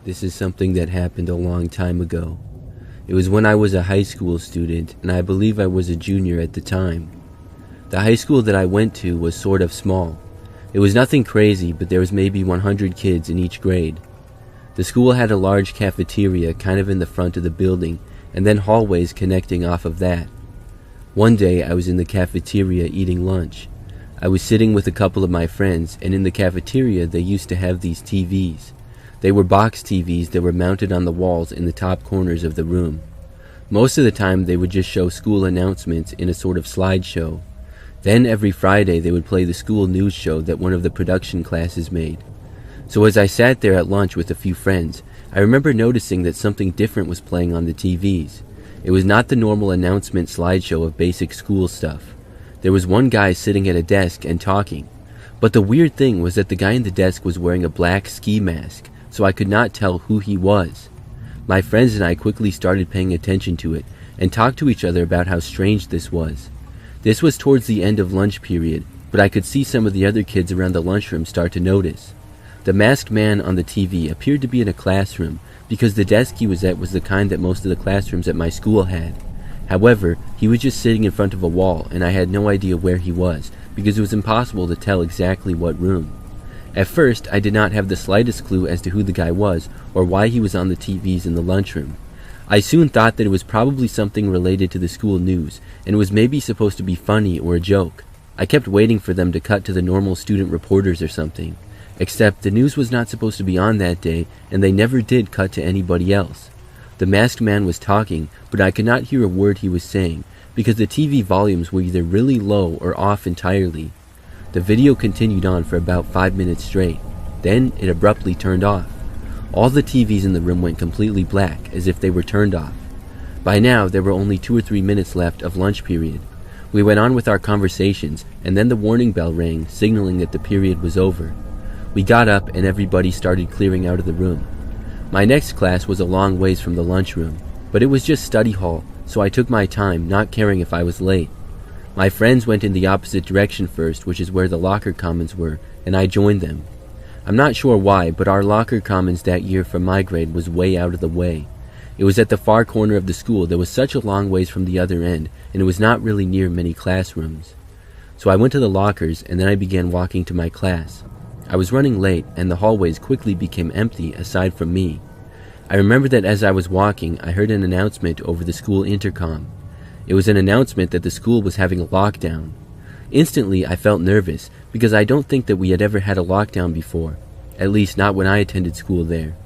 This is something that happened a long time ago. It was when I was a high school student, and I believe I was a junior at the time. The high school that I went to was sort of small. It was nothing crazy, but there was maybe 100 kids in each grade. The school had a large cafeteria kind of in the front of the building, and then hallways connecting off of that. One day I was in the cafeteria eating lunch. I was sitting with a couple of my friends, and in the cafeteria they used to have these TVs. They were box TVs that were mounted on the walls in the top corners of the room. Most of the time they would just show school announcements in a sort of slideshow. Then every Friday they would play the school news show that one of the production classes made. So as I sat there at lunch with a few friends, I remember noticing that something different was playing on the TVs. It was not the normal announcement slideshow of basic school stuff. There was one guy sitting at a desk and talking. But the weird thing was that the guy in the desk was wearing a black ski mask, so I could not tell who he was. My friends and I quickly started paying attention to it and talked to each other about how strange this was. This was towards the end of lunch period, but I could see some of the other kids around the lunchroom start to notice. The masked man on the TV appeared to be in a classroom because the desk he was at was the kind that most of the classrooms at my school had. However, he was just sitting in front of a wall and I had no idea where he was because it was impossible to tell exactly what room. At first, I did not have the slightest clue as to who the guy was or why he was on the TVs in the lunchroom. I soon thought that it was probably something related to the school news, and it was maybe supposed to be funny or a joke. I kept waiting for them to cut to the normal student reporters or something. Except the news was not supposed to be on that day, and they never did cut to anybody else. The masked man was talking, but I could not hear a word he was saying, because the TV volumes were either really low or off entirely. The video continued on for about 5 minutes straight. Then it abruptly turned off. All the TVs in the room went completely black, as if they were turned off. By now, there were only 2 or 3 minutes left of lunch period. We went on with our conversations, and then the warning bell rang, signaling that the period was over. We got up, and everybody started clearing out of the room. My next class was a long ways from the lunchroom, but it was just study hall, so I took my time, not caring if I was late. My friends went in the opposite direction first, which is where the locker commons were, and I joined them. I'm not sure why, but our locker commons that year for my grade was way out of the way. It was at the far corner of the school that was such a long ways from the other end, and it was not really near many classrooms. So I went to the lockers, and then I began walking to my class. I was running late, and the hallways quickly became empty aside from me. I remember that as I was walking, I heard an announcement over the school intercom. It was an announcement that the school was having a lockdown. Instantly, I felt nervous, because I don't think that we had ever had a lockdown before, at least not when I attended school there.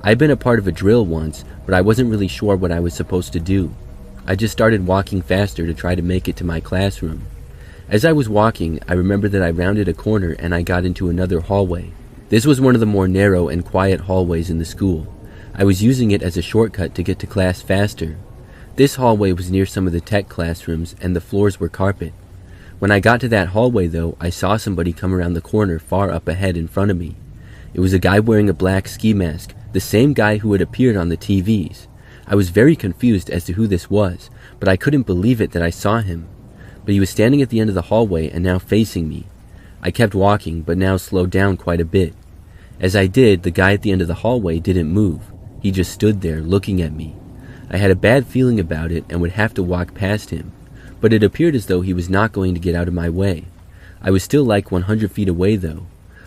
I'd been a part of a drill once, but I wasn't really sure what I was supposed to do. I just started walking faster to try to make it to my classroom. As I was walking, I remember that I rounded a corner and I got into another hallway. This was one of the more narrow and quiet hallways in the school. I was using it as a shortcut to get to class faster. This hallway was near some of the tech classrooms, and the floors were carpet. When I got to that hallway, though, I saw somebody come around the corner far up ahead in front of me. It was a guy wearing a black ski mask, the same guy who had appeared on the TVs. I was very confused as to who this was, but I couldn't believe it that I saw him. But he was standing at the end of the hallway and now facing me. I kept walking, but now slowed down quite a bit. As I did, the guy at the end of the hallway didn't move. He just stood there looking at me. I had a bad feeling about it and would have to walk past him, but it appeared as though he was not going to get out of my way. I was still like 100 feet away though,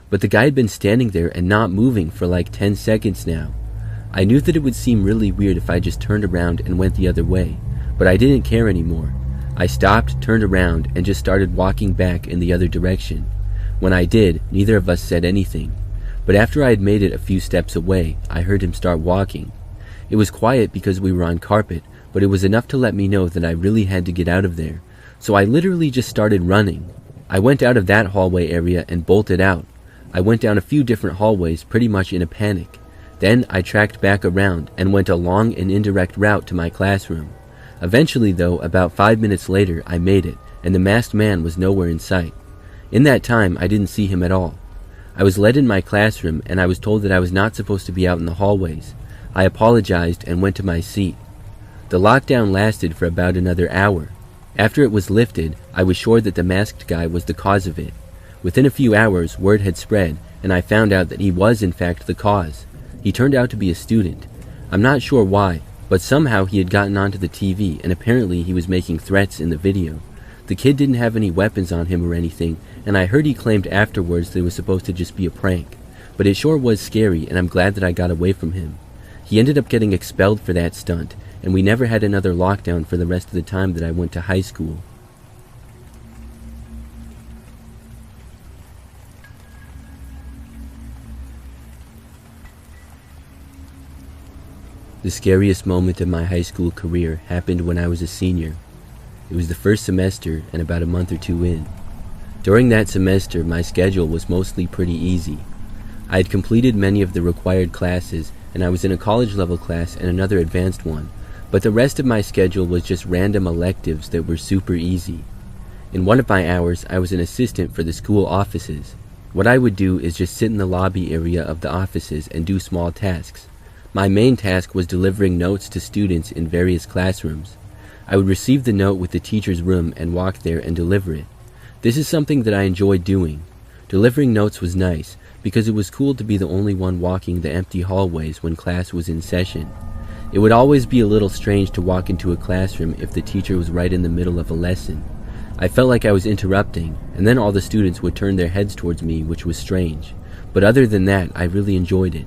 but the guy had been standing there and not moving for like 10 seconds now. I knew that it would seem really weird if I just turned around and went the other way, but I didn't care anymore. I stopped, turned around, and just started walking back in the other direction. When I did, neither of us said anything, but after I had made it a few steps away, I heard him start walking. It was quiet because we were on carpet, but it was enough to let me know that I really had to get out of there, so I literally just started running. I went out of that hallway area and bolted out. I went down a few different hallways pretty much in a panic. Then I tracked back around and went a long and indirect route to my classroom. Eventually though, about 5 minutes later, I made it, and the masked man was nowhere in sight. In that time, I didn't see him at all. I was led in my classroom, and I was told that I was not supposed to be out in the hallways. I apologized and went to my seat. The lockdown lasted for about another hour. After it was lifted, I was sure that the masked guy was the cause of it. Within a few hours, word had spread, and I found out that he was in fact the cause. He turned out to be a student. I'm not sure why, but somehow he had gotten onto the TV and apparently he was making threats in the video. The kid didn't have any weapons on him or anything, and I heard he claimed afterwards that it was supposed to just be a prank. But it sure was scary, and I'm glad that I got away from him. He ended up getting expelled for that stunt, and we never had another lockdown for the rest of the time that I went to high school. The scariest moment of my high school career happened when I was a senior. It was the first semester and about a month or two in. During that semester, my schedule was mostly pretty easy. I had completed many of the required classes, and I was in a college-level class and another advanced one, but the rest of my schedule was just random electives that were super easy. In one of my hours, I was an assistant for the school offices. What I would do is just sit in the lobby area of the offices and do small tasks. My main task was delivering notes to students in various classrooms. I would receive the note with the teacher's room and walk there and deliver it. This is something that I enjoyed doing. Delivering notes was nice because it was cool to be the only one walking the empty hallways when class was in session. It would always be a little strange to walk into a classroom if the teacher was right in the middle of a lesson. I felt like I was interrupting, and then all the students would turn their heads towards me, which was strange. But other than that, I really enjoyed it.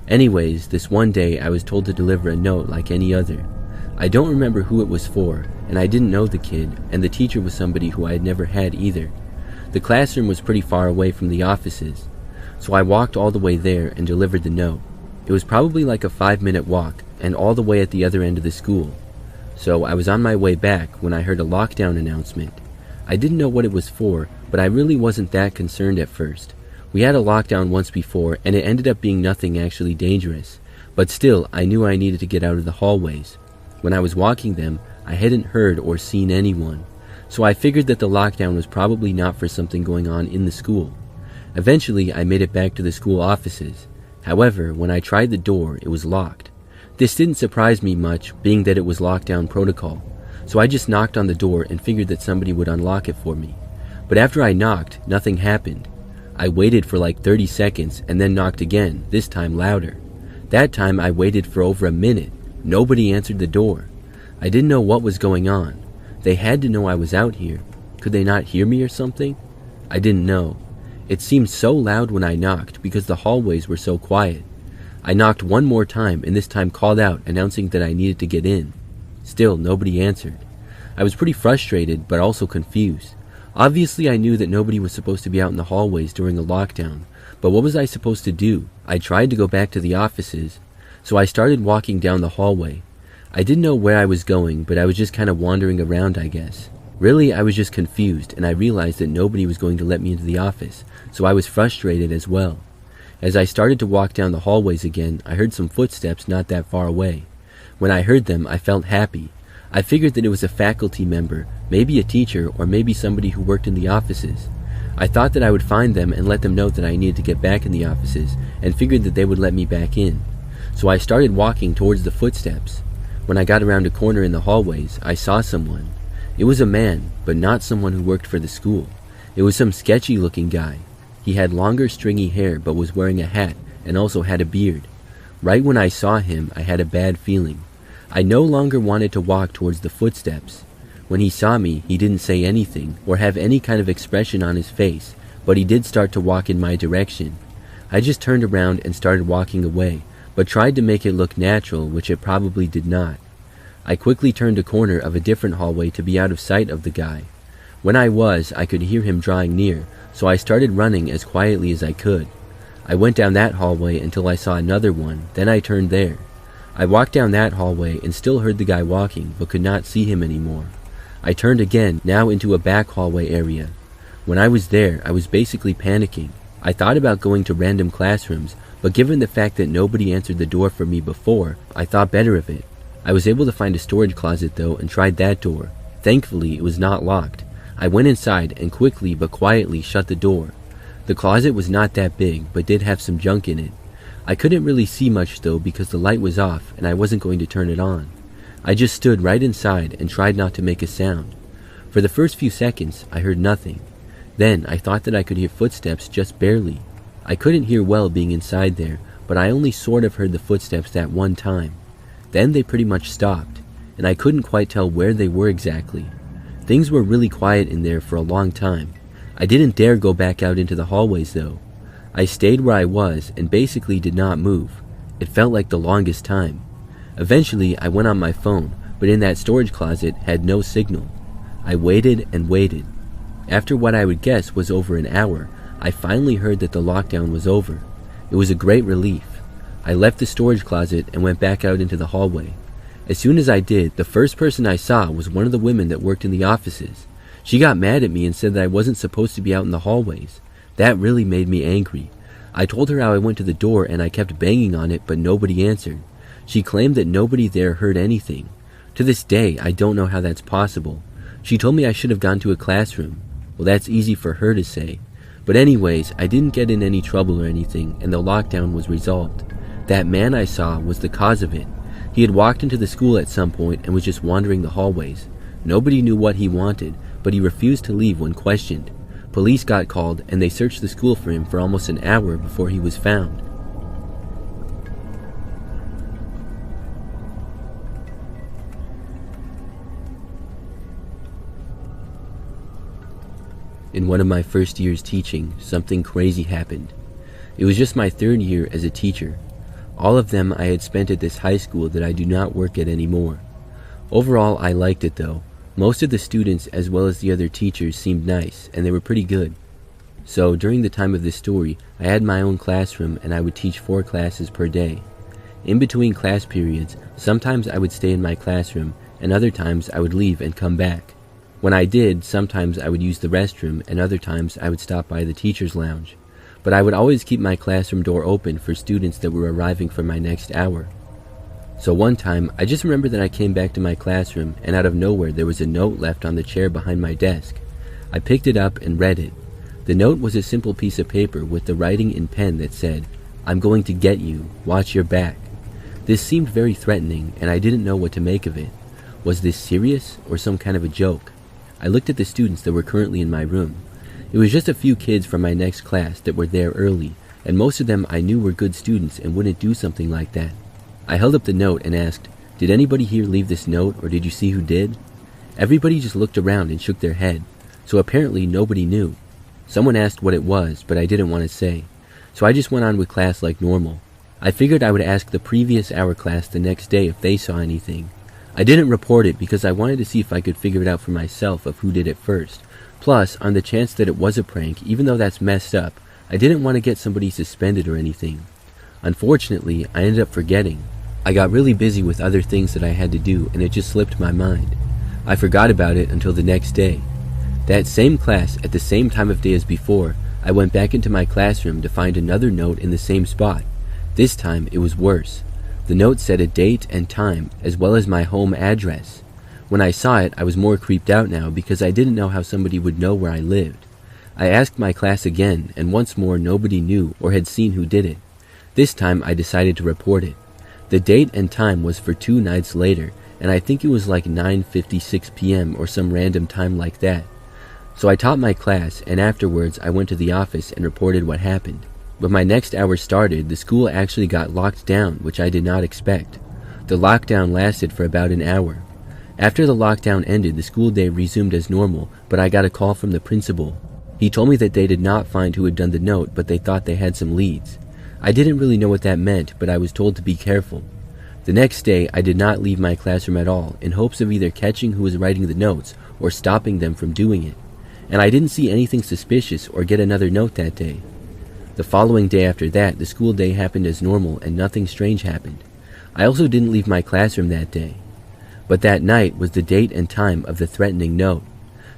Anyways, this one day I was told to deliver a note like any other. I don't remember who it was for, and I didn't know the kid, and the teacher was somebody who I had never had either. The classroom was pretty far away from the offices, so I walked all the way there and delivered the note. It was probably like a 5-minute walk, and all the way at the other end of the school. So I was on my way back when I heard a lockdown announcement. I didn't know what it was for, but I really wasn't that concerned at first. We had a lockdown once before, and it ended up being nothing actually dangerous. But still, I knew I needed to get out of the hallways. When I was walking them, I hadn't heard or seen anyone. So I figured that the lockdown was probably not for something going on in the school. Eventually, I made it back to the school offices. However, when I tried the door, it was locked. This didn't surprise me much, being that it was lockdown protocol. So I just knocked on the door and figured that somebody would unlock it for me. But after I knocked, nothing happened. I waited for like 30 seconds and then knocked again, this time louder. That time I waited for over a minute. Nobody answered the door. I didn't know what was going on. They had to know I was out here. Could they not hear me or something? I didn't know. It seemed so loud when I knocked because the hallways were so quiet. I knocked one more time and this time called out, announcing that I needed to get in. Still, nobody answered. I was pretty frustrated, but also confused. Obviously, I knew that nobody was supposed to be out in the hallways during a lockdown, but what was I supposed to do? I tried to go back to the offices, so I started walking down the hallway. I didn't know where I was going, but I was just kind of wandering around, I guess. Really, I was just confused, and I realized that nobody was going to let me into the office, so I was frustrated as well. As I started to walk down the hallways again, I heard some footsteps not that far away. When I heard them, I felt happy. I figured that it was a faculty member, maybe a teacher, or maybe somebody who worked in the offices. I thought that I would find them and let them know that I needed to get back in the offices, and figured that they would let me back in. So I started walking towards the footsteps. When I got around a corner in the hallways, I saw someone. It was a man, but not someone who worked for the school. It was some sketchy-looking guy. He had longer stringy hair but was wearing a hat and also had a beard. Right when I saw him, I had a bad feeling. I no longer wanted to walk towards the footsteps. When he saw me, he didn't say anything or have any kind of expression on his face, but he did start to walk in my direction. I just turned around and started walking away, but tried to make it look natural, which it probably did not. I quickly turned a corner of a different hallway to be out of sight of the guy. When I could hear him drawing near, so I started running as quietly as I could. I went down that hallway until I saw another one, then I turned there. I walked down that hallway and still heard the guy walking, but could not see him anymore. I turned again, now into a back hallway area. When I was there, I was basically panicking. I thought about going to random classrooms, but given the fact that nobody answered the door for me before, I thought better of it. I was able to find a storage closet though and tried that door. Thankfully, it was not locked. I went inside and quickly but quietly shut the door. The closet was not that big, but did have some junk in it. I couldn't really see much though because the light was off and I wasn't going to turn it on. I just stood right inside and tried not to make a sound. For the first few seconds, I heard nothing. Then I thought that I could hear footsteps just barely. I couldn't hear well being inside there, but but I only sort of heard the footsteps that one time. Then they pretty much stopped, and I couldn't quite tell where they were exactly. Things were really quiet in there for a long time. I didn't dare go back out into the hallways though. I stayed where I was and basically did not move. It felt like the longest time. Eventually I went on my phone, but in that storage closet had no signal. I waited and waited. After what I would guess was over an hour, I finally heard that the lockdown was over. It was a great relief. I left the storage closet and went back out into the hallway. As soon as I did, the first person I saw was one of the women that worked in the offices. She got mad at me and said that I wasn't supposed to be out in the hallways. That really made me angry. I told her how I went to the door and I kept banging on it, but nobody answered. She claimed that nobody there heard anything. To this day, I don't know how that's possible. She told me I should have gone to a classroom. Well, that's easy for her to say. But anyways, I didn't get in any trouble or anything, and the lockdown was resolved. That man I saw was the cause of it. He had walked into the school at some point and was just wandering the hallways. Nobody knew what he wanted, but he refused to leave when questioned. Police got called and they searched the school for him for almost an hour before he was found. In one of my first years teaching, something crazy happened. It was just my third year as a teacher. All of them I had spent at this high school that I do not work at anymore. Overall, I liked it though. Most of the students as well as the other teachers seemed nice, and they were pretty good. So during the time of this story, I had my own classroom and I would teach 4 classes per day. In between class periods, sometimes I would stay in my classroom and other times I would leave and come back. When I did, sometimes I would use the restroom and other times I would stop by the teacher's lounge. But I would always keep my classroom door open for students that were arriving for my next hour. So one time, I just remember that I came back to my classroom and out of nowhere there was a note left on the chair behind my desk. I picked it up and read it. The note was a simple piece of paper with the writing in pen that said, "I'm going to get you, watch your back." This seemed very threatening and I didn't know what to make of it. Was this serious or some kind of a joke? I looked at the students that were currently in my room. It was just a few kids from my next class that were there early, and most of them I knew were good students and wouldn't do something like that. I held up the note and asked, "Did anybody here leave this note or did you see who did?" Everybody just looked around and shook their head, so apparently nobody knew. Someone asked what it was, but I didn't want to say, so I just went on with class like normal. I figured I would ask the previous hour class the next day if they saw anything. I didn't report it because I wanted to see if I could figure it out for myself of who did it first. Plus, on the chance that it was a prank, even though that's messed up, I didn't want to get somebody suspended or anything. Unfortunately, I ended up forgetting. I got really busy with other things that I had to do and it just slipped my mind. I forgot about it until the next day. That same class, at the same time of day as before, I went back into my classroom to find another note in the same spot. This time, it was worse. The note said a date and time, as well as my home address. When I saw it, I was more creeped out now because I didn't know how somebody would know where I lived. I asked my class again, and once more nobody knew or had seen who did it. This time I decided to report it. The date and time was for 2 nights later, and I think it was like 9:56 p.m. or some random time like that. So I taught my class, and afterwards I went to the office and reported what happened. When my next hour started, the school actually got locked down, which I did not expect. The lockdown lasted for about an hour. After the lockdown ended, the school day resumed as normal, but I got a call from the principal. He told me that they did not find who had done the note, but they thought they had some leads. I didn't really know what that meant, but I was told to be careful. The next day, I did not leave my classroom at all, in hopes of either catching who was writing the notes or stopping them from doing it. And I didn't see anything suspicious or get another note that day. The following day after that, the school day happened as normal and nothing strange happened. I also didn't leave my classroom that day. But that night was the date and time of the threatening note.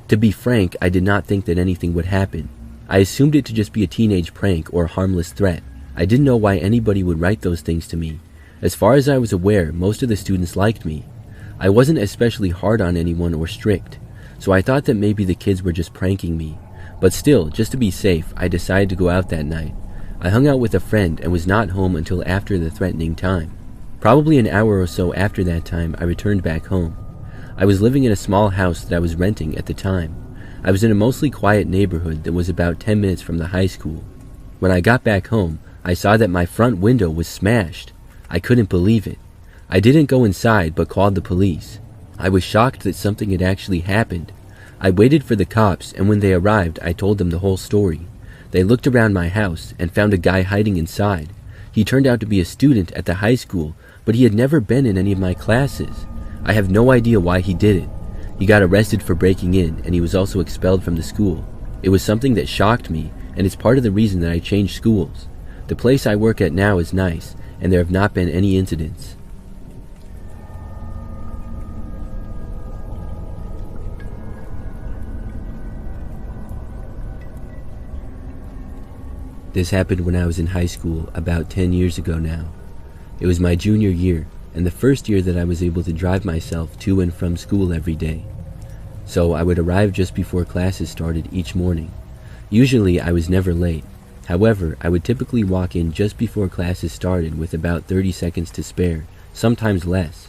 To be frank, I did not think that anything would happen. I assumed it to just be a teenage prank or a harmless threat. I didn't know why anybody would write those things to me. As far as I was aware, most of the students liked me. I wasn't especially hard on anyone or strict, so I thought that maybe the kids were just pranking me. But still, just to be safe, I decided to go out that night. I hung out with a friend and was not home until after the threatening time. Probably an hour or so after that time, I returned back home. I was living in a small house that I was renting at the time. I was in a mostly quiet neighborhood that was about 10 minutes from the high school. When I got back home, I saw that my front window was smashed. I couldn't believe it. I didn't go inside but called the police. I was shocked that something had actually happened. I waited for the cops, and when they arrived, I told them the whole story. They looked around my house and found a guy hiding inside. He turned out to be a student at the high school, but he had never been in any of my classes. I have no idea why he did it. He got arrested for breaking in, and he was also expelled from the school. It was something that shocked me, and it's part of the reason that I changed schools. The place I work at now is nice, and there have not been any incidents. This happened when I was in high school about 10 years ago now. It was my junior year, and the first year that I was able to drive myself to and from school every day. So I would arrive just before classes started each morning. Usually I was never late. However, I would typically walk in just before classes started with about 30 seconds to spare, sometimes less.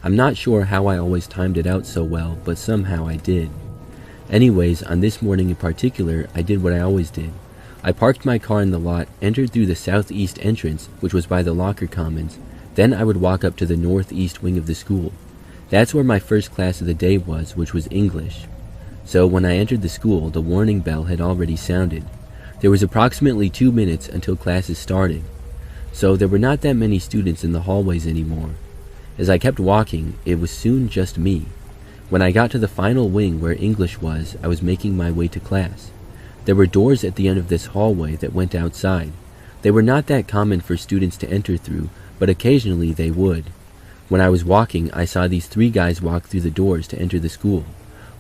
I'm not sure how I always timed it out so well, but somehow I did. Anyways, on this morning in particular, I did what I always did. I parked my car in the lot, entered through the southeast entrance, which was by the locker commons. Then I would walk up to the northeast wing of the school. That's where my first class of the day was, which was English. So when I entered the school, the warning bell had already sounded. There was approximately 2 minutes until classes started. So there were not that many students in the hallways anymore. As I kept walking, it was soon just me. When I got to the final wing where English was, I was making my way to class. There were doors at the end of this hallway that went outside. They were not that common for students to enter through, but occasionally they would. When I was walking, I saw these 3 guys walk through the doors to enter the school.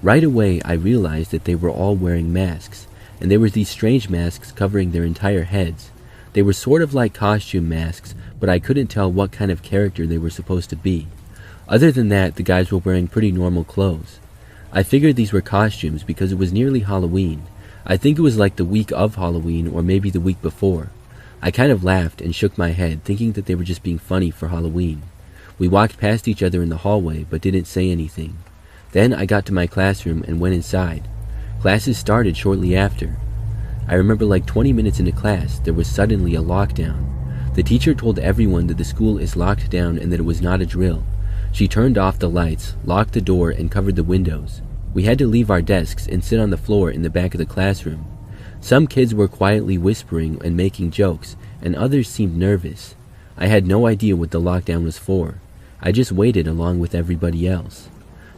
Right away, I realized that they were all wearing masks, and there were these strange masks covering their entire heads. They were sort of like costume masks, but I couldn't tell what kind of character they were supposed to be. Other than that, the guys were wearing pretty normal clothes. I figured these were costumes because it was nearly Halloween. I think it was like the week of Halloween or maybe the week before. I kind of laughed and shook my head, thinking that they were just being funny for Halloween. We walked past each other in the hallway but didn't say anything. Then I got to my classroom and went inside. Classes started shortly after. I remember like 20 minutes into class, there was suddenly a lockdown. The teacher told everyone that the school is locked down and that it was not a drill. She turned off the lights, locked the door, and covered the windows. We had to leave our desks and sit on the floor in the back of the classroom. Some kids were quietly whispering and making jokes, and others seemed nervous. I had no idea what the lockdown was for. I just waited along with everybody else.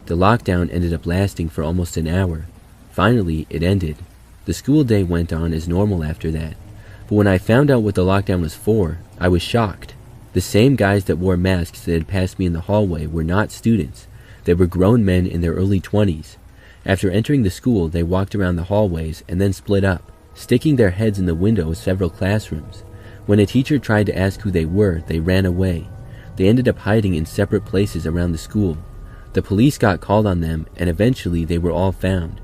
The lockdown ended up lasting for almost an hour. Finally, it ended. The school day went on as normal after that. But when I found out what the lockdown was for, I was shocked. The same guys that wore masks that had passed me in the hallway were not students. They were grown men in their early 20s. After entering the school, they walked around the hallways and then split up, sticking their heads in the window of several classrooms. When a teacher tried to ask who they were, they ran away. They ended up hiding in separate places around the school. The police got called on them, and eventually they were all found.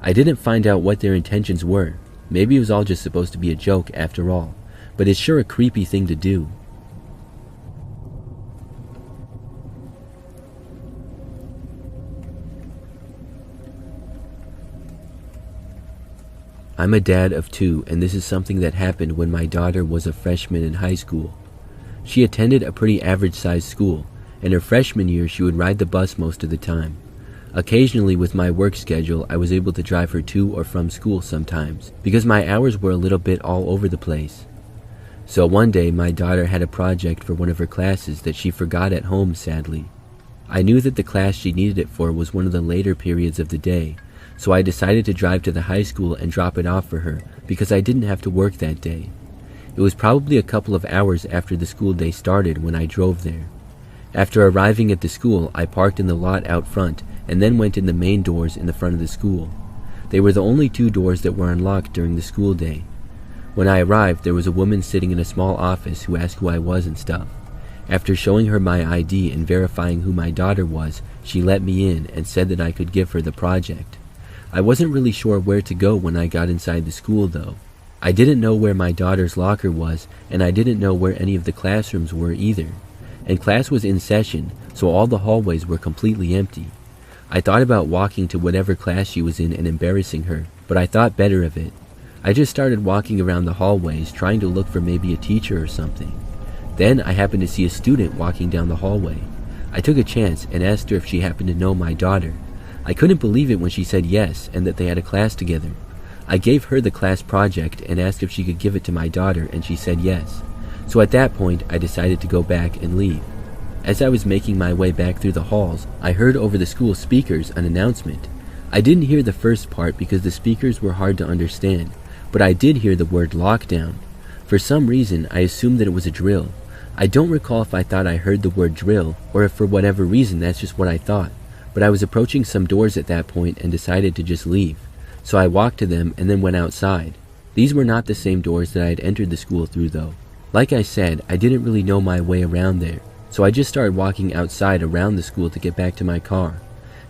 I didn't find out what their intentions were. Maybe it was all just supposed to be a joke after all, but it's sure a creepy thing to do. I'm a dad of 2, and this is something that happened when my daughter was a freshman in high school. She attended a pretty average-sized school. In her freshman year, she would ride the bus most of the time. Occasionally, with my work schedule, I was able to drive her to or from school sometimes, because my hours were a little bit all over the place. So one day, my daughter had a project for one of her classes that she forgot at home, sadly. I knew that the class she needed it for was one of the later periods of the day, so I decided to drive to the high school and drop it off for her because I didn't have to work that day. It was probably a couple of hours after the school day started when I drove there. After arriving at the school, I parked in the lot out front and then went in the main doors in the front of the school. They were the only 2 doors that were unlocked during the school day. When I arrived, there was a woman sitting in a small office who asked who I was and stuff. After showing her my ID and verifying who my daughter was, she let me in and said that I could give her the project. I wasn't really sure where to go when I got inside the school though. I didn't know where my daughter's locker was, and I didn't know where any of the classrooms were either. And class was in session, so all the hallways were completely empty. I thought about walking to whatever class she was in and embarrassing her, but I thought better of it. I just started walking around the hallways trying to look for maybe a teacher or something. Then I happened to see a student walking down the hallway. I took a chance and asked her if she happened to know my daughter. I couldn't believe it when she said yes and that they had a class together. I gave her the class project and asked if she could give it to my daughter, and she said yes. So at that point, I decided to go back and leave. As I was making my way back through the halls, I heard over the school speakers an announcement. I didn't hear the first part because the speakers were hard to understand, but I did hear the word lockdown. For some reason, I assumed that it was a drill. I don't recall if I thought I heard the word drill, or if for whatever reason that's just what I thought, but I was approaching some doors at that point and decided to just leave. So I walked to them and then went outside. These were not the same doors that I had entered the school through though. Like I said, I didn't really know my way around there, so I just started walking outside around the school to get back to my car.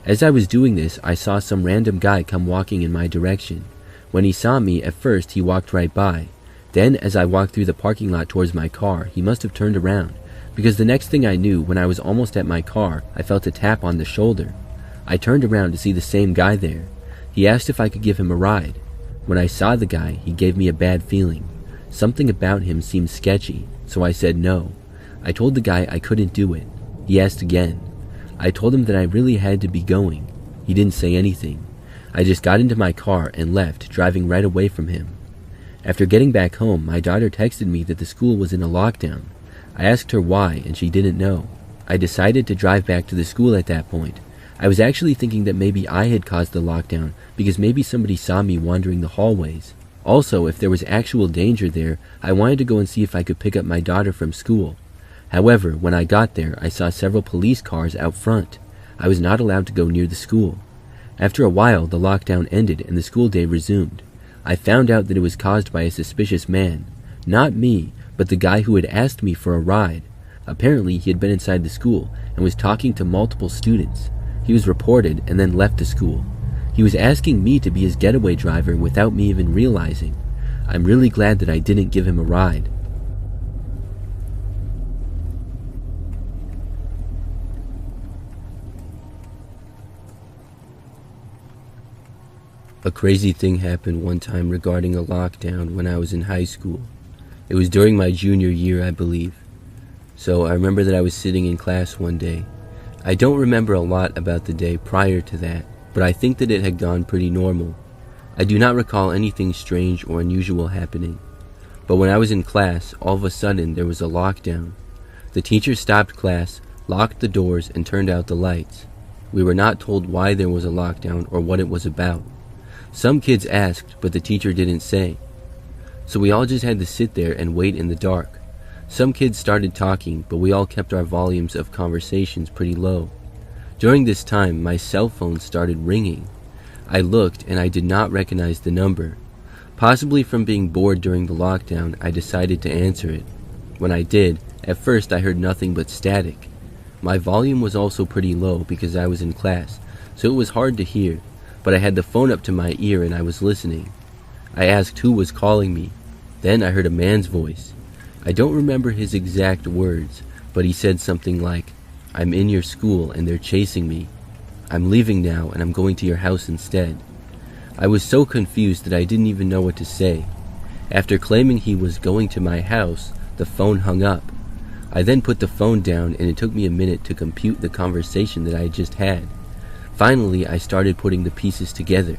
As I was doing this, I saw some random guy come walking in my direction. When he saw me, at first he walked right by. Then, as I walked through the parking lot towards my car, he must have turned around, because the next thing I knew, when I was almost at my car, I felt a tap on the shoulder. I turned around to see the same guy there. He asked if I could give him a ride. When I saw the guy, he gave me a bad feeling. Something about him seemed sketchy, so I said no. I told the guy I couldn't do it. He asked again. I told him that I really had to be going. He didn't say anything. I just got into my car and left, driving right away from him. After getting back home, my daughter texted me that the school was in a lockdown. I asked her why, and she didn't know. I decided to drive back to the school at that point. I was actually thinking that maybe I had caused the lockdown, because maybe somebody saw me wandering the hallways. Also, if there was actual danger there, I wanted to go and see if I could pick up my daughter from school. However, when I got there, I saw several police cars out front. I was not allowed to go near the school. After a while, the lockdown ended and the school day resumed. I found out that it was caused by a suspicious man. Not me, but the guy who had asked me for a ride. Apparently, he had been inside the school and was talking to multiple students. He was reported and then left the school. He was asking me to be his getaway driver without me even realizing. I'm really glad that I didn't give him a ride. A crazy thing happened one time regarding a lockdown when I was in high school. It was during my junior year, I believe. So I remember that I was sitting in class one day. I don't remember a lot about the day prior to that, but I think that it had gone pretty normal. I do not recall anything strange or unusual happening. But when I was in class, all of a sudden there was a lockdown. The teacher stopped class, locked the doors, and turned out the lights. We were not told why there was a lockdown or what it was about. Some kids asked, but the teacher didn't say. So we all just had to sit there and wait in the dark. Some kids started talking, but we all kept our volumes of conversations pretty low. During this time, my cell phone started ringing. I looked and I did not recognize the number. Possibly from being bored during the lockdown, I decided to answer it. When I did, at first I heard nothing but static. My volume was also pretty low because I was in class, so it was hard to hear, but I had the phone up to my ear and I was listening. I asked who was calling me. Then I heard a man's voice. I don't remember his exact words, but he said something like, "I'm in your school and they're chasing me. I'm leaving now and I'm going to your house instead." I was so confused that I didn't even know what to say. After claiming he was going to my house, the phone hung up. I then put the phone down and it took me a minute to compute the conversation that I had just had. Finally, I started putting the pieces together.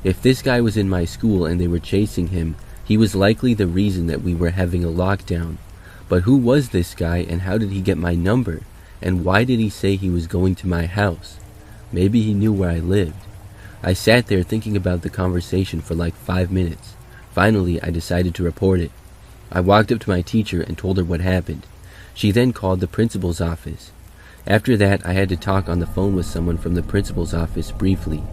If this guy was in my school and they were chasing him, he was likely the reason that we were having a lockdown. But who was this guy and how did he get my number? And why did he say he was going to my house? Maybe he knew where I lived. I sat there thinking about the conversation for like 5 minutes. Finally, I decided to report it. I walked up to my teacher and told her what happened. She then called the principal's office. After that, I had to talk on the phone with someone from the principal's office briefly.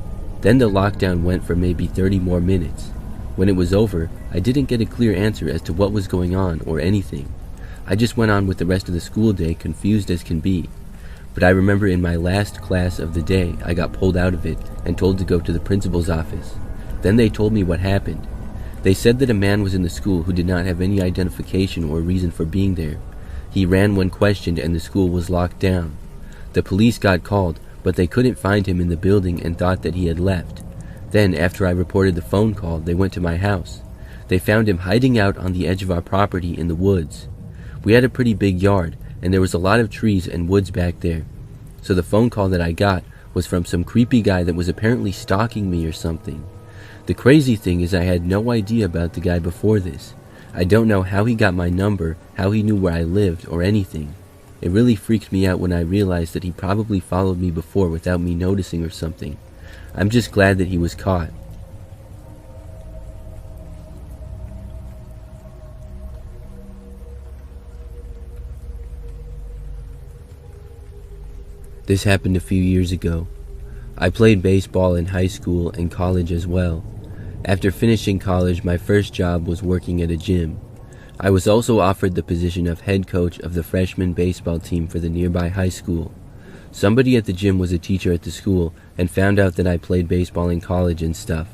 Then the lockdown went for maybe 30 more minutes. When it was over, I didn't get a clear answer as to what was going on or anything. I just went on with the rest of the school day confused as can be. But I remember in my last class of the day, I got pulled out of it and told to go to the principal's office. Then they told me what happened. They said that a man was in the school who did not have any identification or reason for being there. He ran when questioned and the school was locked down. The police got called, but they couldn't find him in the building and thought that he had left. Then, after I reported the phone call, they went to my house. They found him hiding out on the edge of our property in the woods. We had a pretty big yard, and there was a lot of trees and woods back there. So the phone call that I got was from some creepy guy that was apparently stalking me or something. The crazy thing is I had no idea about the guy before this. I don't know how he got my number, how he knew where I lived, or anything. It really freaked me out when I realized that he probably followed me before without me noticing or something. I'm just glad that he was caught. This happened a few years ago. I played baseball in high school and college as well. After finishing college, my first job was working at a gym. I was also offered the position of head coach of the freshman baseball team for the nearby high school. Somebody at the gym was a teacher at the school and found out that I played baseball in college and stuff.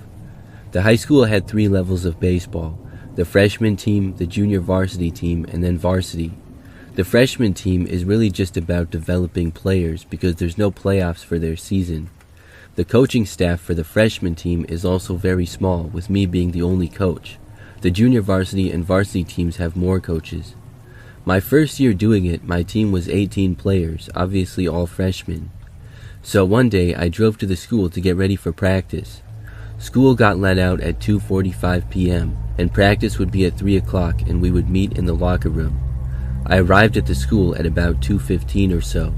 The high school had 3 levels of baseball: the freshman team, the junior varsity team, and then varsity. The freshman team is really just about developing players because there's no playoffs for their season. The coaching staff for the freshman team is also very small, with me being the only coach. The junior varsity and varsity teams have more coaches. My first year doing it, my team was 18 players, obviously all freshmen. So one day I drove to the school to get ready for practice. School got let out at 2:45 p.m. and practice would be at 3 o'clock and we would meet in the locker room. I arrived at the school at about 2:15 or so.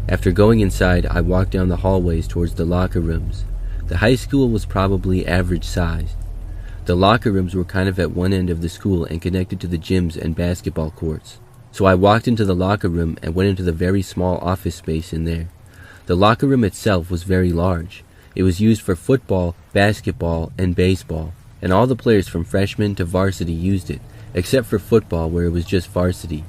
After going inside, I walked down the hallways towards the locker rooms. The high school was probably average sized. The locker rooms were kind of at one end of the school and connected to the gyms and basketball courts. So I walked into the locker room and went into the very small office space in there. The locker room itself was very large. It was used for football, basketball, and baseball, and all the players from freshman to varsity used it, except for football where it was just varsity.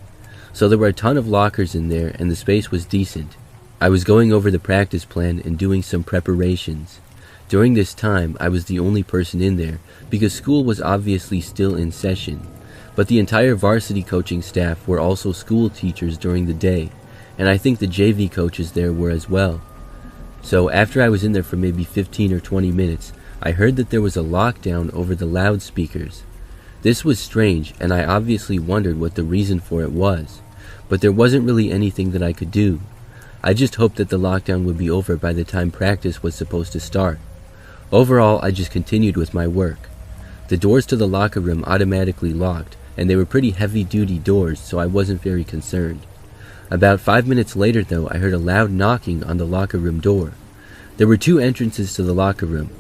So there were a ton of lockers in there and the space was decent. I was going over the practice plan and doing some preparations. During this time, I was the only person in there because school was obviously still in session. But the entire varsity coaching staff were also school teachers during the day, and I think the JV coaches there were as well. So after I was in there for maybe 15 or 20 minutes, I heard that there was a lockdown over the loudspeakers. This was strange, and I obviously wondered what the reason for it was, but there wasn't really anything that I could do. I just hoped that the lockdown would be over by the time practice was supposed to start. Overall, I just continued with my work. The doors to the locker room automatically locked, and they were pretty heavy-duty doors, so I wasn't very concerned. About 5 minutes later, though, I heard a loud knocking on the locker room door. There were 2 entrances to the locker room.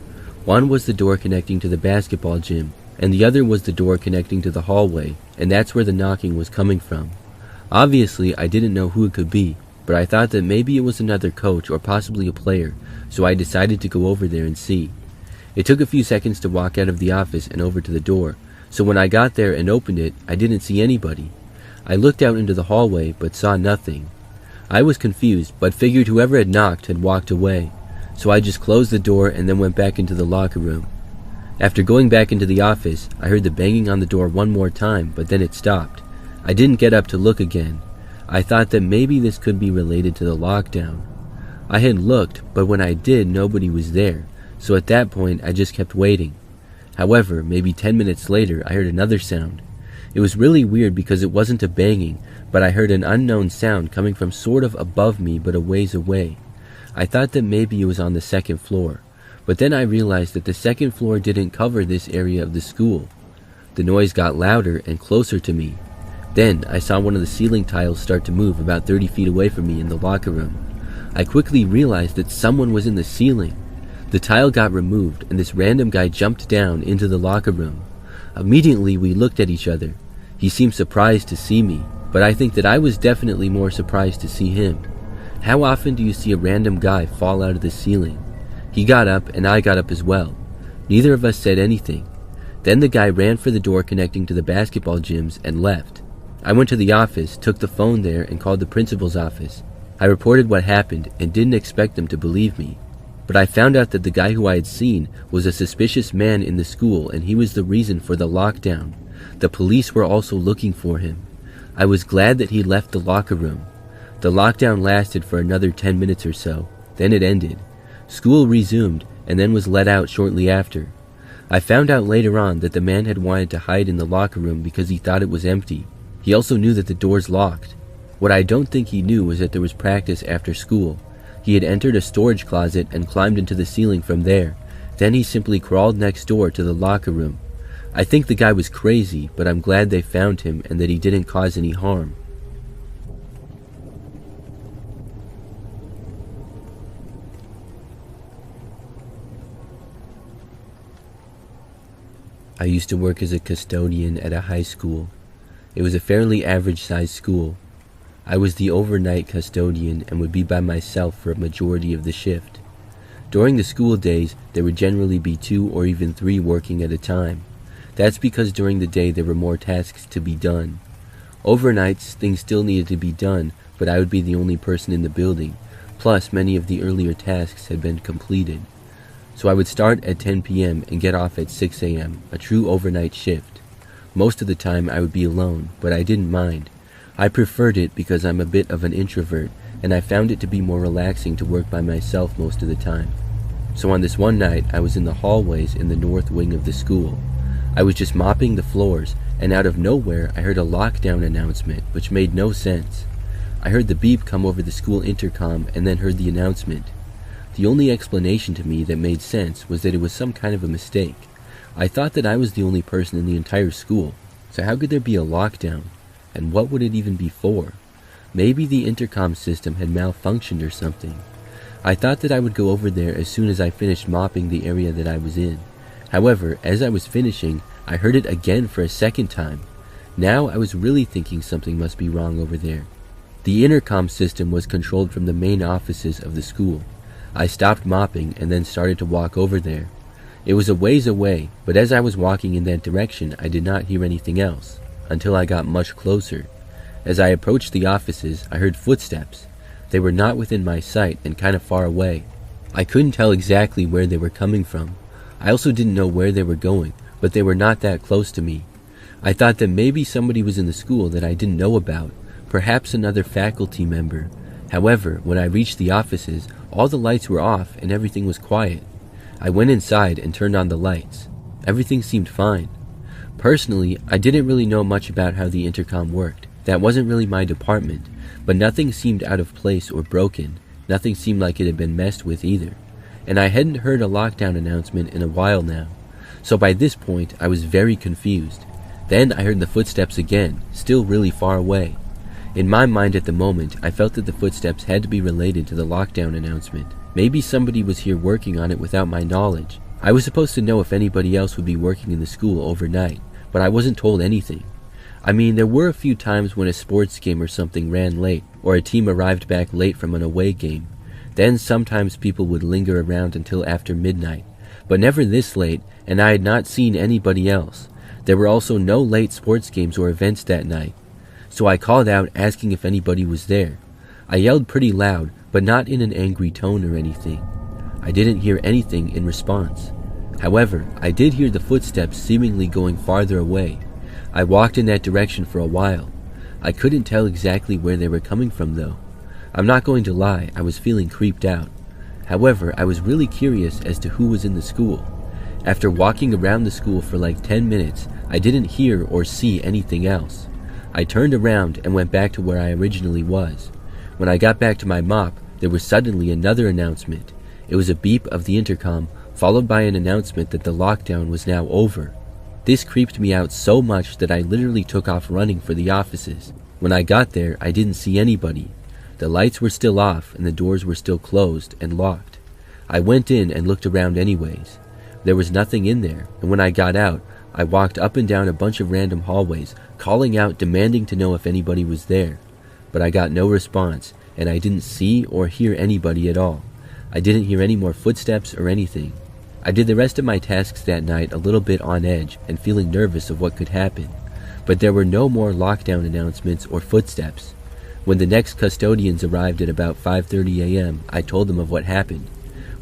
One was the door connecting to the basketball gym, and the other was the door connecting to the hallway, and that's where the knocking was coming from. Obviously, I didn't know who it could be, but I thought that maybe it was another coach or possibly a player, so I decided to go over there and see. It took a few seconds to walk out of the office and over to the door, so when I got there and opened it, I didn't see anybody. I looked out into the hallway, but saw nothing. I was confused, but figured whoever had knocked had walked away, so I just closed the door and then went back into the locker room. After going back into the office, I heard the banging on the door one more time, but then it stopped. I didn't get up to look again. I thought that maybe this could be related to the lockdown. I had looked, but when I did, nobody was there, so at that point I just kept waiting. However, maybe 10 minutes later, I heard another sound. It was really weird because it wasn't a banging, but I heard an unknown sound coming from sort of above me but a ways away. I thought that maybe it was on the 2nd floor, but then I realized that the 2nd floor didn't cover this area of the school. The noise got louder and closer to me. Then I saw one of the ceiling tiles start to move about 30 feet away from me in the locker room. I quickly realized that someone was in the ceiling. The tile got removed and this random guy jumped down into the locker room. Immediately we looked at each other. He seemed surprised to see me, but I think that I was definitely more surprised to see him. How often do you see a random guy fall out of the ceiling? He got up and I got up as well. Neither of us said anything. Then the guy ran for the door connecting to the basketball gyms and left. I went to the office, took the phone there, and called the principal's office. I reported what happened and didn't expect them to believe me. But I found out that the guy who I had seen was a suspicious man in the school and he was the reason for the lockdown. The police were also looking for him. I was glad that he left the locker room. The lockdown lasted for another 10 minutes or so. Then it ended. School resumed and then was let out shortly after. I found out later on that the man had wanted to hide in the locker room because he thought it was empty. He also knew that the doors locked. What I don't think he knew was that there was practice after school. He had entered a storage closet and climbed into the ceiling from there. Then he simply crawled next door to the locker room. I think the guy was crazy, but I'm glad they found him and that he didn't cause any harm. I used to work as a custodian at a high school. It was a fairly average-sized school. I was the overnight custodian and would be by myself for a majority of the shift. During the school days, there would generally be 2 or even 3 working at a time. That's because during the day there were more tasks to be done. Overnights, things still needed to be done, but I would be the only person in the building, plus many of the earlier tasks had been completed. So I would start at 10 p.m. and get off at 6 a.m., a true overnight shift. Most of the time I would be alone, but I didn't mind. I preferred it because I'm a bit of an introvert, and I found it to be more relaxing to work by myself most of the time. So on this one night, I was in the hallways in the north wing of the school. I was just mopping the floors, and out of nowhere I heard a lockdown announcement, which made no sense. I heard the beep come over the school intercom and then heard the announcement. The only explanation to me that made sense was that it was some kind of a mistake. I thought that I was the only person in the entire school, so how could there be a lockdown? And what would it even be for? Maybe the intercom system had malfunctioned or something. I thought that I would go over there as soon as I finished mopping the area that I was in. However, as I was finishing, I heard it again for a second time. Now I was really thinking something must be wrong over there. The intercom system was controlled from the main offices of the school. I stopped mopping and then started to walk over there. It was a ways away, but as I was walking in that direction, I did not hear anything else, until I got much closer. As I approached the offices, I heard footsteps. They were not within my sight and kind of far away. I couldn't tell exactly where they were coming from. I also didn't know where they were going, but they were not that close to me. I thought that maybe somebody was in the school that I didn't know about, perhaps another faculty member. However, when I reached the offices, all the lights were off and everything was quiet. I went inside and turned on the lights. Everything seemed fine. Personally, I didn't really know much about how the intercom worked. That wasn't really my department, but nothing seemed out of place or broken. Nothing seemed like it had been messed with either. And I hadn't heard a lockdown announcement in a while now. So by this point, I was very confused. Then I heard the footsteps again, still really far away. In my mind at the moment, I felt that the footsteps had to be related to the lockdown announcement. Maybe somebody was here working on it without my knowledge. I was supposed to know if anybody else would be working in the school overnight, but I wasn't told anything. I mean, there were a few times when a sports game or something ran late, or a team arrived back late from an away game. Then sometimes people would linger around until after midnight, but never this late, and I had not seen anybody else. There were also no late sports games or events that night. So I called out asking if anybody was there. I yelled pretty loud, but not in an angry tone or anything. I didn't hear anything in response. However, I did hear the footsteps seemingly going farther away. I walked in that direction for a while. I couldn't tell exactly where they were coming from though. I'm not going to lie, I was feeling creeped out. However, I was really curious as to who was in the school. After walking around the school for like 10 minutes, I didn't hear or see anything else. I turned around and went back to where I originally was. When I got back to my mop, there was suddenly another announcement. It was a beep of the intercom, followed by an announcement that the lockdown was now over. This creeped me out so much that I literally took off running for the offices. When I got there, I didn't see anybody. The lights were still off and the doors were still closed and locked. I went in and looked around anyways. There was nothing in there, and when I got out, I walked up and down a bunch of random hallways, calling out, demanding to know if anybody was there. But I got no response, and I didn't see or hear anybody at all. I didn't hear any more footsteps or anything. I did the rest of my tasks that night a little bit on edge and feeling nervous of what could happen. But there were no more lockdown announcements or footsteps. When the next custodians arrived at about 5:30 a.m., I told them of what happened.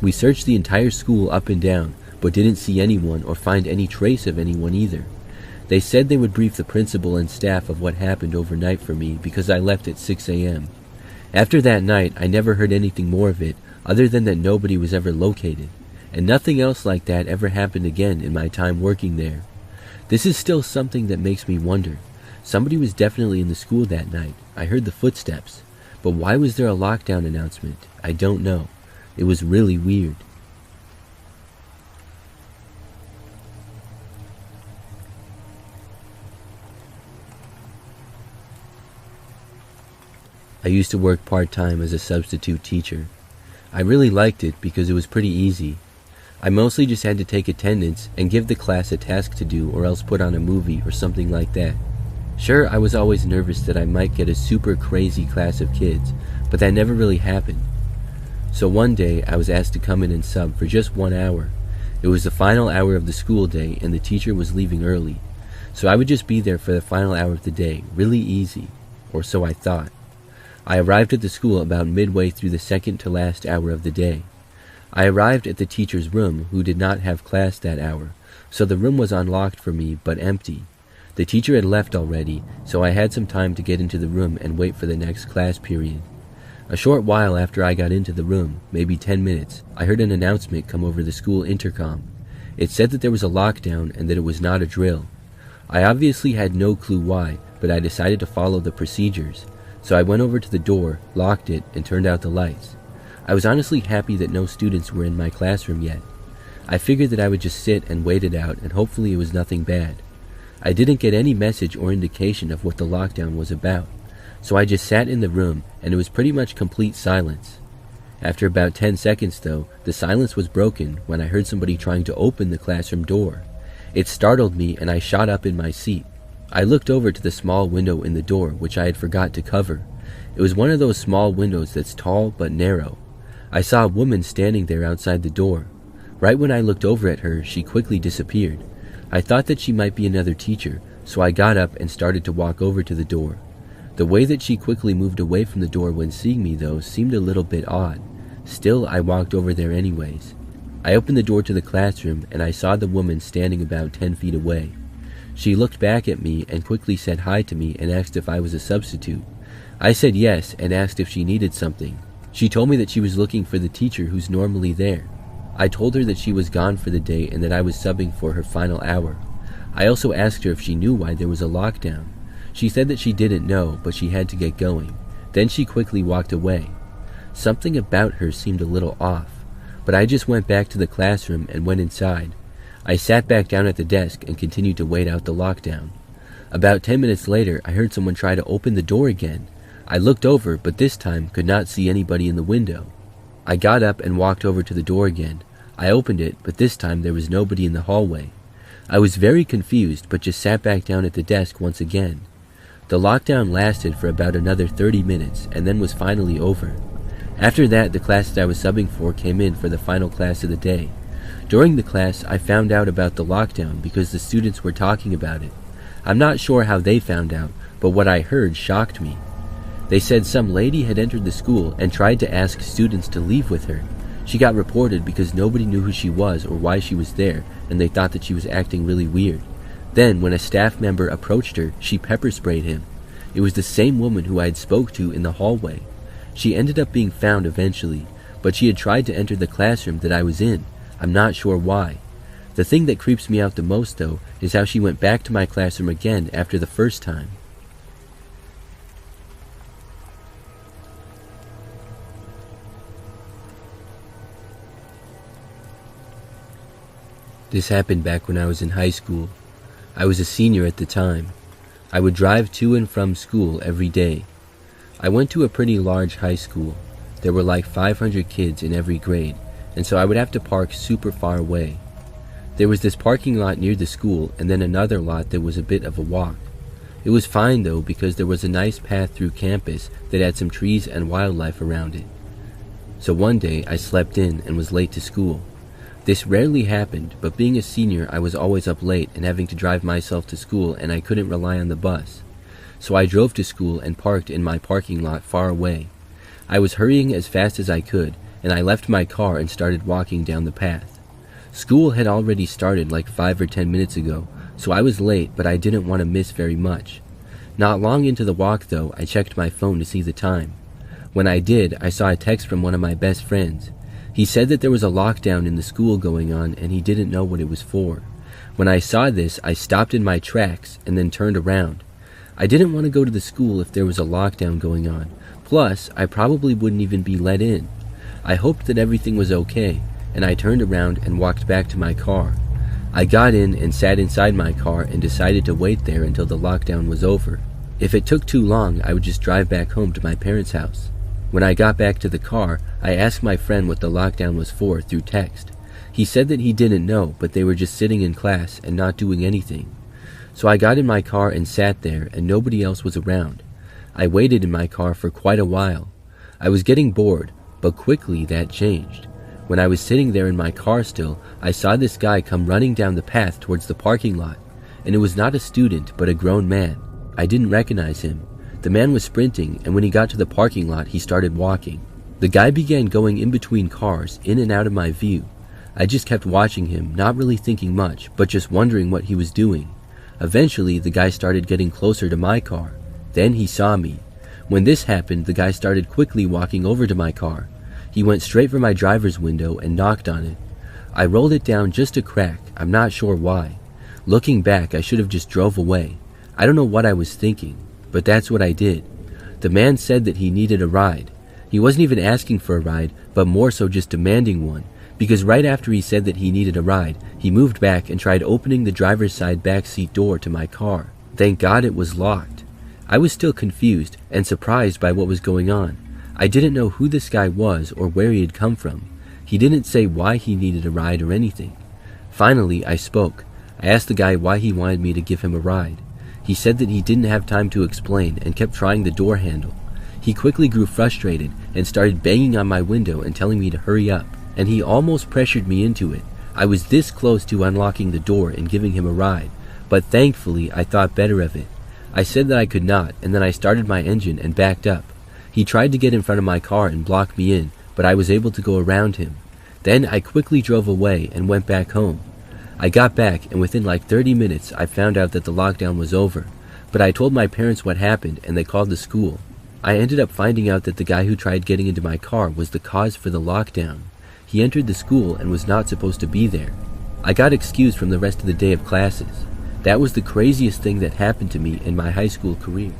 We searched the entire school up and down, but didn't see anyone or find any trace of anyone either. They said they would brief the principal and staff of what happened overnight for me because I left at 6 a.m. After that night, I never heard anything more of it other than that nobody was ever located. and nothing else like that ever happened again in my time working there. This is still something that makes me wonder. Somebody was definitely in the school that night. I heard the footsteps. But why was there a lockdown announcement? I don't know. It was really weird. I used to work part-time as a substitute teacher. I really liked it because it was pretty easy. I mostly just had to take attendance and give the class a task to do or else put on a movie or something like that. Sure, I was always nervous that I might get a super crazy class of kids, but that never really happened. So one day, I was asked to come in and sub for just 1 hour. It was the final hour of the school day and the teacher was leaving early. So I would just be there for the final hour of the day, really easy, or so I thought. I arrived at the school about midway through the second to last hour of the day. I arrived at the teacher's room, who did not have class that hour, so the room was unlocked for me, but empty. The teacher had left already, so I had some time to get into the room and wait for the next class period. A short while after I got into the room, maybe 10 minutes, I heard an announcement come over the school intercom. It said that there was a lockdown and that it was not a drill. I obviously had no clue why, but I decided to follow the procedures. So I went over to the door, locked it, and turned out the lights. I was honestly happy that no students were in my classroom yet. I figured that I would just sit and wait it out and hopefully it was nothing bad. I didn't get any message or indication of what the lockdown was about, so I just sat in the room and it was pretty much complete silence. After about 10 seconds though, the silence was broken when I heard somebody trying to open the classroom door. It startled me and I shot up in my seat. I looked over to the small window in the door, which I had forgot to cover. It was one of those small windows that's tall but narrow. I saw a woman standing there outside the door. Right when I looked over at her, she quickly disappeared. I thought that she might be another teacher, so I got up and started to walk over to the door. The way that she quickly moved away from the door when seeing me, though, seemed a little bit odd. Still, I walked over there anyways. I opened the door to the classroom, and I saw the woman standing about 10 feet away. She looked back at me and quickly said hi to me and asked if I was a substitute. I said yes and asked if she needed something. She told me that she was looking for the teacher who's normally there. I told her that she was gone for the day and that I was subbing for her final hour. I also asked her if she knew why there was a lockdown. She said that she didn't know, but she had to get going. Then she quickly walked away. Something about her seemed a little off, but I just went back to the classroom and went inside. I sat back down at the desk and continued to wait out the lockdown. About 10 minutes later, I heard someone try to open the door again. I looked over, but this time could not see anybody in the window. I got up and walked over to the door again. I opened it, but this time there was nobody in the hallway. I was very confused, but just sat back down at the desk once again. The lockdown lasted for about another 30 minutes and then was finally over. After that, the class that I was subbing for came in for the final class of the day. During the class, I found out about the lockdown because the students were talking about it. I'm not sure how they found out, but what I heard shocked me. They said some lady had entered the school and tried to ask students to leave with her. She got reported because nobody knew who she was or why she was there, and they thought that she was acting really weird. Then, when a staff member approached her, she pepper sprayed him. It was the same woman who I had spoke to in the hallway. She ended up being found eventually, but she had tried to enter the classroom that I was in. I'm not sure why. The thing that creeps me out the most, though, is how she went back to my classroom again after the first time. This happened back when I was in high school. I was a senior at the time. I would drive to and from school every day. I went to a pretty large high school. There were like 500 kids in every grade, and so I would have to park super far away. There was this parking lot near the school and then another lot that was a bit of a walk. It was fine though because there was a nice path through campus that had some trees and wildlife around it. So one day I slept in and was late to school. This rarely happened, but being a senior I was always up late and having to drive myself to school and I couldn't rely on the bus. So I drove to school and parked in my parking lot far away. I was hurrying as fast as I could and I left my car and started walking down the path. School had already started like 5 or 10 minutes ago, so I was late, but I didn't want to miss very much. Not long into the walk though, I checked my phone to see the time. When I did, I saw a text from one of my best friends. He said that there was a lockdown in the school going on and he didn't know what it was for. When I saw this, I stopped in my tracks and then turned around. I didn't want to go to the school if there was a lockdown going on. Plus, I probably wouldn't even be let in. I hoped that everything was okay, and I turned around and walked back to my car. I got in and sat inside my car and decided to wait there until the lockdown was over. If it took too long, I would just drive back home to my parents' house. When I got back to the car, I asked my friend what the lockdown was for through text. He said that he didn't know, but they were just sitting in class and not doing anything. So I got in my car and sat there, and nobody else was around. I waited in my car for quite a while. I was getting bored, but quickly that changed. When I was sitting there in my car still, I saw this guy come running down the path towards the parking lot, and it was not a student, but a grown man. I didn't recognize him. The man was sprinting, and when he got to the parking lot, he started walking. The guy began going in between cars, in and out of my view. I just kept watching him, not really thinking much, but just wondering what he was doing. Eventually, the guy started getting closer to my car. Then he saw me. When this happened, the guy started quickly walking over to my car. He went straight for my driver's window and knocked on it. I rolled it down just a crack, I'm not sure why. Looking back, I should have just drove away. I don't know what I was thinking, but that's what I did. The man said that he needed a ride. He wasn't even asking for a ride, but more so just demanding one, because right after he said that he needed a ride, he moved back and tried opening the driver's side backseat door to my car. Thank God it was locked. I was still confused and surprised by what was going on. I didn't know who this guy was or where he had come from. He didn't say why he needed a ride or anything. Finally, I spoke. I asked the guy why he wanted me to give him a ride. He said that he didn't have time to explain and kept trying the door handle. He quickly grew frustrated and started banging on my window and telling me to hurry up, and he almost pressured me into it. I was this close to unlocking the door and giving him a ride, but thankfully I thought better of it. I said that I could not, and then I started my engine and backed up. He tried to get in front of my car and block me in, but I was able to go around him. Then I quickly drove away and went back home. I got back, and within like 30 minutes I found out that the lockdown was over, but I told my parents what happened and they called the school. I ended up finding out that the guy who tried getting into my car was the cause for the lockdown. He entered the school and was not supposed to be there. I got excused from the rest of the day of classes. That was the craziest thing that happened to me in my high school career.